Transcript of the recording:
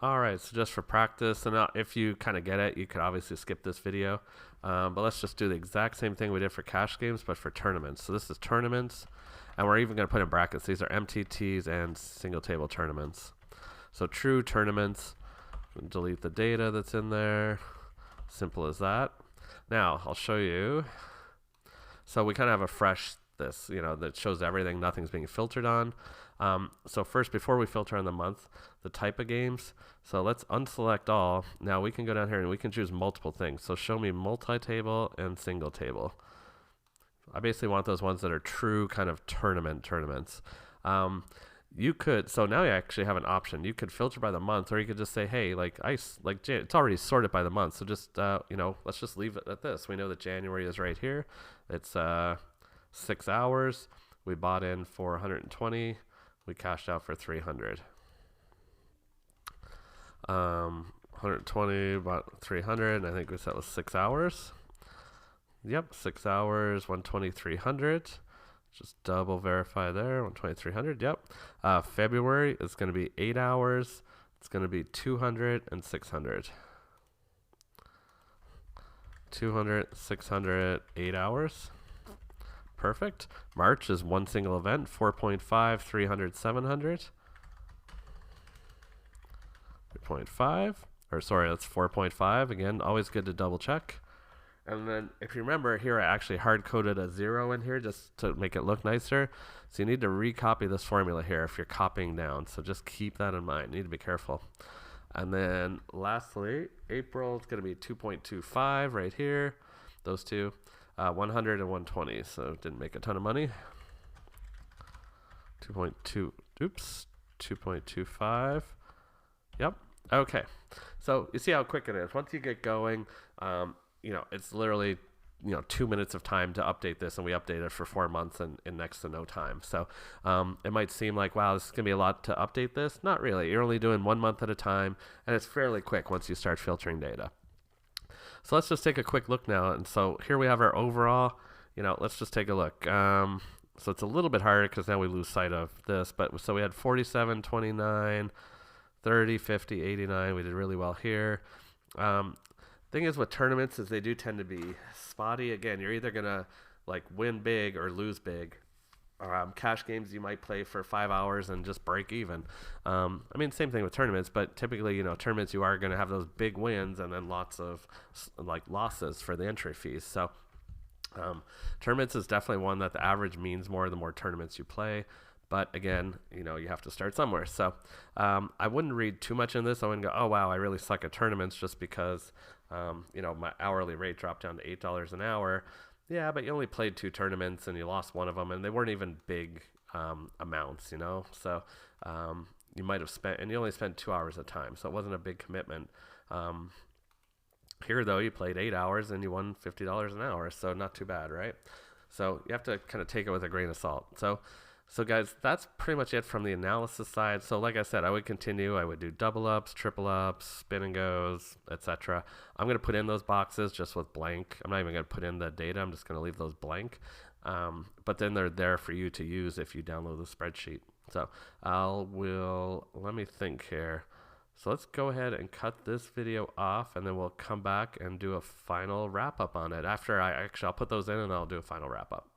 All right, so just for practice, and if you kind of get it, you could obviously skip this video. But let's just do the exact same thing we did for cash games, but for tournaments. So this is tournaments, and we're even going to put in brackets. These are MTTs and single table tournaments. So true tournaments, delete the data that's in there. Simple as that. Now, I'll show you. So we kind of have a fresh this, that shows everything, nothing's being filtered on. So first, before we filter on the month, the type of games. So let's unselect all. Now we can go down here and we can choose multiple things. So show me multi-table and single table. I basically want those ones that are true kind of tournaments. You could, so now you actually have an option. You could filter by the month, or you could just say, hey, it's already sorted by the month. So just, let's just leave it at this. We know that January is right here. It's 6 hours. We bought in for 120. We cashed out for 300. 120, about 300. I think that was 6 hours. Yep, 6 hours, 120, 300. Just double verify there, 120, 300. Yep. February is going to be 8 hours. It's going to be 200 and 600. 200, 600, 8 hours. Perfect. March is one single event, 4.5, 300, 700. 3.5, or sorry, that's 4.5. Again, always good to double check. And then if you remember here, I actually hard-coded a 0 in here just to make it look nicer. So you need to recopy this formula here if you're copying down. So just keep that in mind. You need to be careful. And then lastly, April is going to be 2.25 right here. Those two. 100 and 120. So didn't make a ton of money. 2.25. Yep. Okay. So you see how quick it is. Once you get going, it's literally 2 minutes of time to update this, and we update it for 4 months in next to no time. So it might seem like, wow, this is gonna be a lot to update this. Not really. You're only doing 1 month at a time, and it's fairly quick once you start filtering data. So let's just take a quick look now. And so here we have our overall. Let's just take a look. So it's a little bit harder because now we lose sight of this. But so we had 47, 29, 30, 50, 89. We did really well here. Thing is with tournaments is they do tend to be spotty. Again, you're either gonna win big or lose big. Cash games you might play for 5 hours and just break even. Same thing with tournaments, but typically tournaments you are gonna have those big wins and then lots of losses for the entry fees. So tournaments is definitely one that the average means more the more tournaments you play. But again, you have to start somewhere. So I wouldn't read too much in this. I wouldn't go, oh, wow, I really suck at tournaments just because, my hourly rate dropped down to $8 an hour. Yeah, but you only played 2 tournaments and you lost one of them, and they weren't even big amounts, So you might have spent, and you only spent 2 hours at a time. So it wasn't a big commitment. Here, though, you played 8 hours and you won $50 an hour. So not too bad, right? So you have to kind of take it with a grain of salt. So guys, that's pretty much it from the analysis side. So like I said, I would continue. I would do double ups, triple ups, spin and goes, etc. I'm going to put in those boxes just with blank. I'm not even going to put in the data. I'm just going to leave those blank. But then they're there for you to use if you download the spreadsheet. So let me think here. So let's go ahead and cut this video off, and then we'll come back and do a final wrap up on it. I'll put those in and I'll do a final wrap up.